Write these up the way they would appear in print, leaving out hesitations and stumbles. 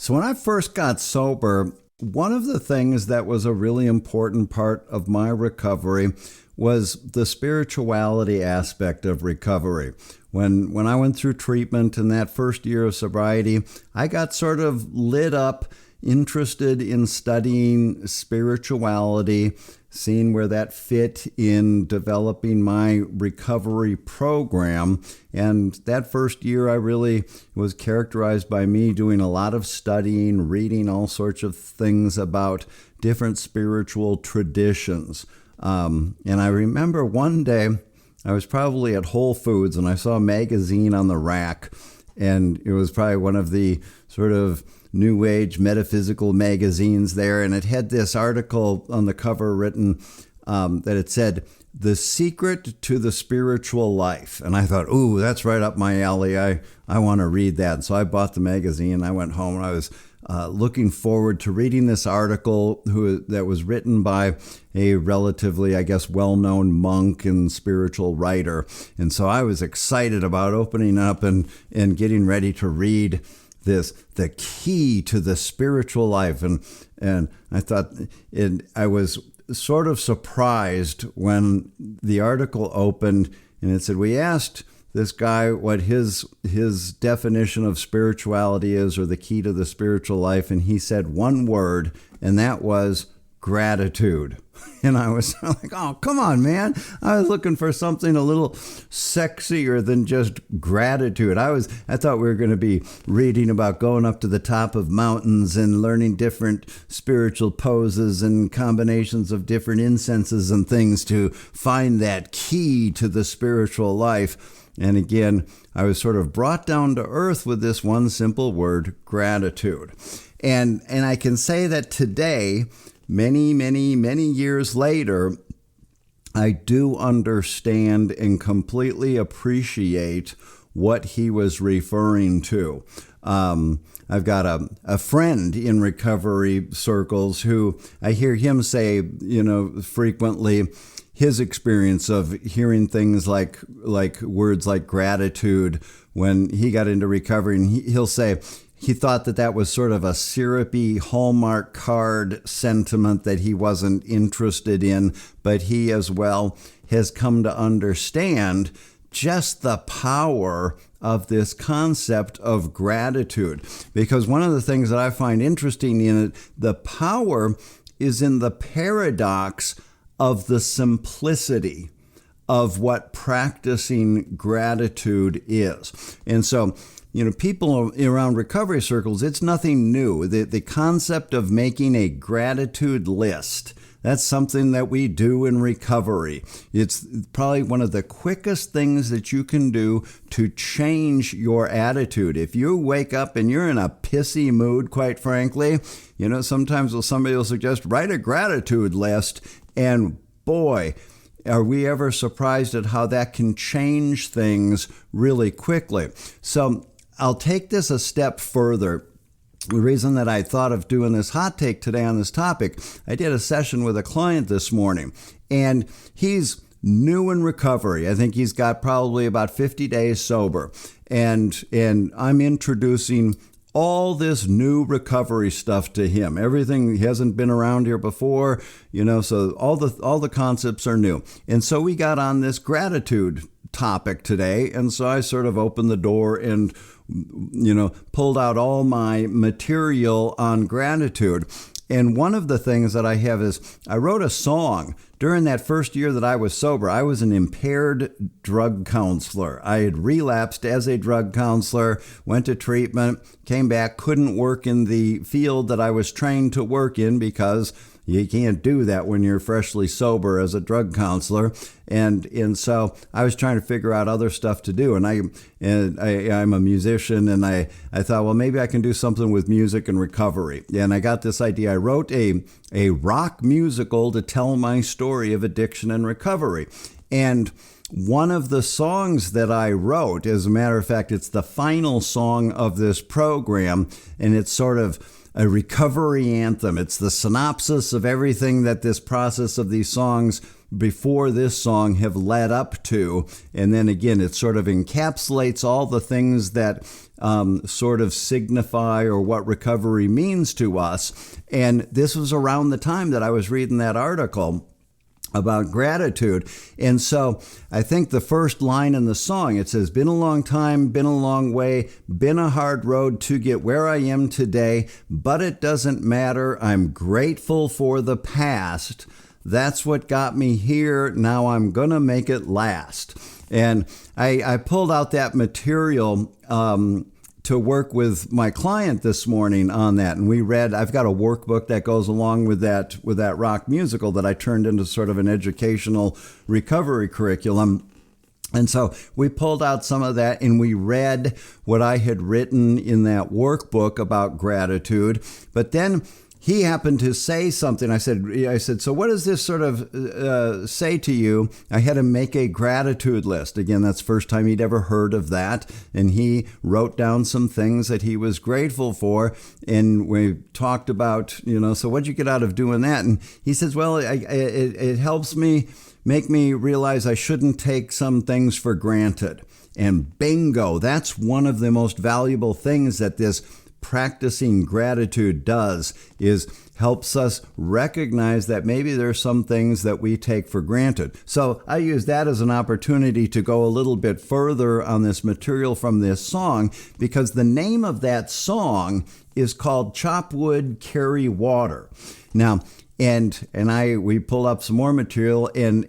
So when I first got sober, one of the things that was a really important part of my recovery was the spirituality aspect of recovery. When I went through treatment in that first year of sobriety, I got sort of lit up, interested in studying spirituality, seeing where that fit in developing my recovery program. And that first year I really was characterized by me doing a lot of studying, reading all sorts of things about different spiritual traditions. And I remember one day I was probably at Whole Foods and I saw a magazine on the rack, and it was probably one of the sort of New Age metaphysical magazines there, and it had this article on the cover written that it said, "The Secret to the Spiritual Life." And I thought, ooh, that's right up my alley. I want to read that. And so I bought the magazine. I went home and I was looking forward to reading this article that was written by a relatively, I guess, well-known monk and spiritual writer. And so I was excited about opening up and getting ready to read the key to the spiritual life. And I thought, I was sort of surprised when the article opened and it said, we asked this guy what his definition of spirituality is, or the key to the spiritual life. And he said one word, and that was gratitude. And I was like, oh, come on, man. I was looking for something a little sexier than just gratitude. I thought we were going to be reading about going up to the top of mountains and learning different spiritual poses and combinations of different incenses and things to find that key to the spiritual life. And again, I was sort of brought down to earth with this one simple word, gratitude. And I can say that today, many, many, many years later, I do understand and completely appreciate what he was referring to. I've got a friend in recovery circles who I hear him say, frequently, his experience of hearing things like words like gratitude when he got into recovery, and he'll say he thought that was sort of a syrupy Hallmark card sentiment that he wasn't interested in, but he as well has come to understand just the power of this concept of gratitude. Because one of the things that I find interesting in it, the power is in the paradox of the simplicity of what practicing gratitude is. And so, people around recovery circles, it's nothing new. The concept of making a gratitude list, that's something that we do in recovery. It's probably one of the quickest things that you can do to change your attitude. If you wake up and you're in a pissy mood, quite frankly, sometimes somebody will suggest, write a gratitude list. And boy, are we ever surprised at how that can change things really quickly. So I'll take this a step further. The reason that I thought of doing this hot take today on this topic, I did a session with a client this morning, and he's new in recovery. I think he's got probably about 50 days sober. And I'm introducing all this new recovery stuff to him. Everything, he hasn't been around here before, so all the concepts are new. And so we got on this gratitude topic today. And so I sort of opened the door and, pulled out all my material on gratitude. And one of the things that I have is I wrote a song. During that first year that I was sober, I was an impaired drug counselor. I had relapsed as a drug counselor, went to treatment, came back, couldn't work in the field that I was trained to work in because you can't do that when you're freshly sober as a drug counselor. And so I was trying to figure out other stuff to do. And I'm a musician, and I thought, well, maybe I can do something with music and recovery. And I got this idea. I wrote a rock musical to tell my story of addiction and recovery. And one of the songs that I wrote, as a matter of fact, it's the final song of this program, and it's sort of a recovery anthem. It's the synopsis of everything that this process of these songs before this song have led up to. And then again, it sort of encapsulates all the things that sort of signify or what recovery means to us. And this was around the time that I was reading that article about gratitude. And so I think the first line in the song, it says, been a long time, been a long way, been a hard road to get where I am today, but it doesn't matter. I'm grateful for the past. That's what got me here. Now I'm going to make it last. And I pulled out that material to work with my client this morning on that. And we read, I've got a workbook that goes along with that rock musical that I turned into sort of an educational recovery curriculum. And so we pulled out some of that and we read what I had written in that workbook about gratitude. But then he happened to say something. I said, so what does this sort of say to you? I had him make a gratitude list. Again, that's the first time he'd ever heard of that. And he wrote down some things that he was grateful for. And we talked about, so what'd you get out of doing that? And he says, well, it helps me make me realize I shouldn't take some things for granted. And bingo, that's one of the most valuable things that this practicing gratitude does, is helps us recognize that maybe there's some things that we take for granted. So I use that as an opportunity to go a little bit further on this material from this song, because the name of that song is called Chop Wood, Carry Water. Now, we pulled up some more material and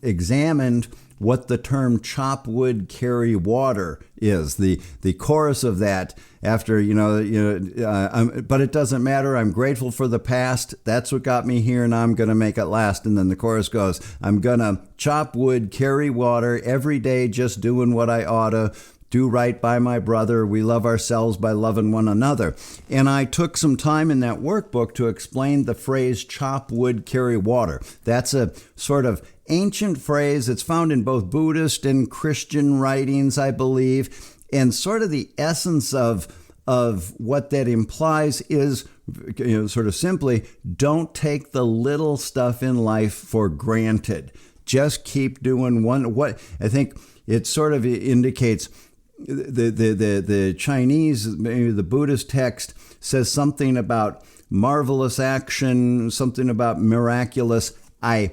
examined what the term chop wood, carry water is. The chorus of that after, but it doesn't matter. I'm grateful for the past. That's what got me here, and I'm going to make it last. And then the chorus goes, I'm going to chop wood, carry water every day, just doing what I oughta. Do right by my brother. We love ourselves by loving one another. And I took some time in that workbook to explain the phrase chop wood, carry water. That's a sort of ancient phrase. It's found in both Buddhist and Christian writings, I believe. And sort of the essence of what that implies is, sort of simply, don't take the little stuff in life for granted. Just keep doing what I think it sort of indicates. The Chinese, maybe the Buddhist text says something about marvelous action, something about miraculous. I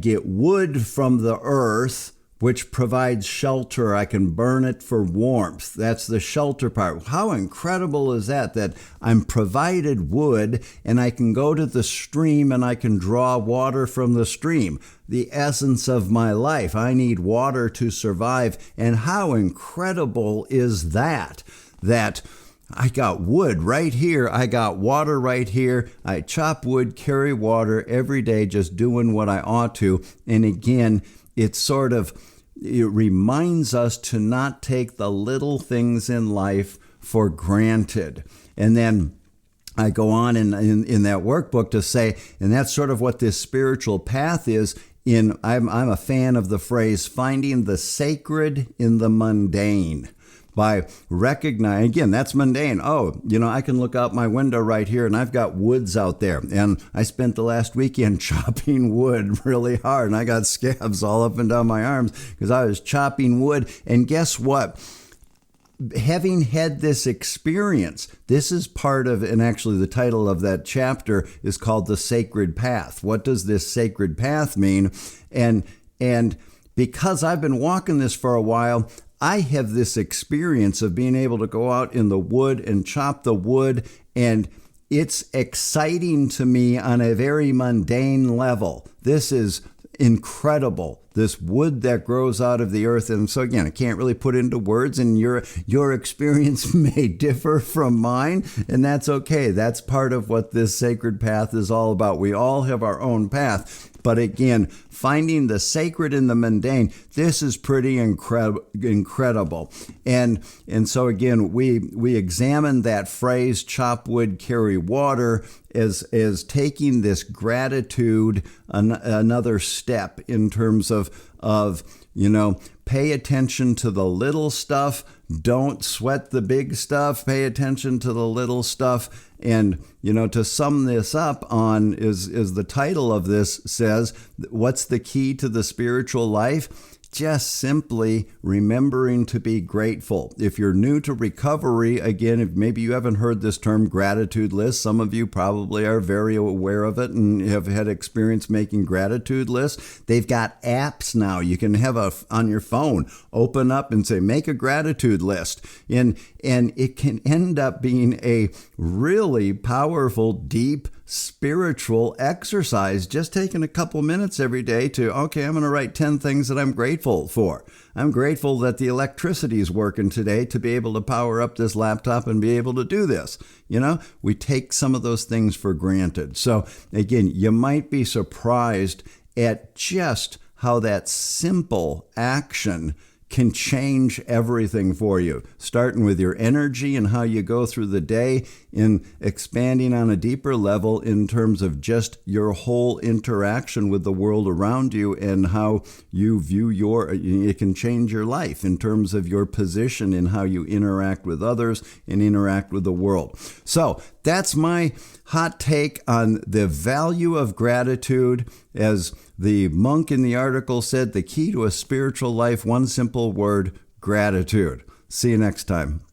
get wood from the earth, which provides shelter. I can burn it for warmth. That's the shelter part. How incredible is that I'm provided wood and I can go to the stream and I can draw water from the stream. The essence of my life. I need water to survive. And how incredible is that I got wood right here. I got water right here. I chop wood, carry water every day, just doing what I ought to. And again, it reminds us to not take the little things in life for granted. And then I go on in that workbook to say, and that's sort of what this spiritual path is. I'm a fan of the phrase, finding the sacred in the mundane. By recognizing, again, that's mundane. Oh, I can look out my window right here and I've got woods out there. And I spent the last weekend chopping wood really hard. And I got scabs all up and down my arms because I was chopping wood. And guess what? Having had this experience, this is part of, and actually the title of that chapter is called The Sacred Path. What does this sacred path mean? And because I've been walking this for a while, I have this experience of being able to go out in the wood and chop the wood, and it's exciting to me on a very mundane level. This is incredible, this wood that grows out of the earth. And so again, I can't really put into words, and your experience may differ from mine, and that's okay. That's part of what this sacred path is all about. We all have our own path. But again, finding the sacred in the mundane, this is pretty incredible. And so again, we examine that phrase, chop wood, carry water, as taking this gratitude another step in terms of pay attention to the little stuff. Don't sweat the big stuff. Pay attention to the little stuff. And, to sum this up on is the title of this says, what's the key to the spiritual life? Just simply remembering to be grateful. If you're new to recovery, again, if maybe you haven't heard this term gratitude list, some of you probably are very aware of it and have had experience making gratitude lists. They've got apps now. You can have on your phone, open up and say, make a gratitude list. And it can end up being a really powerful, deep, spiritual exercise, just taking a couple minutes every day to, okay, I'm going to write 10 things that I'm grateful for. I'm grateful that the electricity is working today to be able to power up this laptop and be able to do this. We take some of those things for granted. So again, you might be surprised at just how that simple action can change everything for you, starting with your energy and how you go through the day, and expanding on a deeper level in terms of just your whole interaction with the world around you and how you view it can change your life in terms of your position in how you interact with others and interact with the world. So that's my hot take on the value of gratitude. As the monk in the article said, the key to a spiritual life, one simple word, gratitude. See you next time.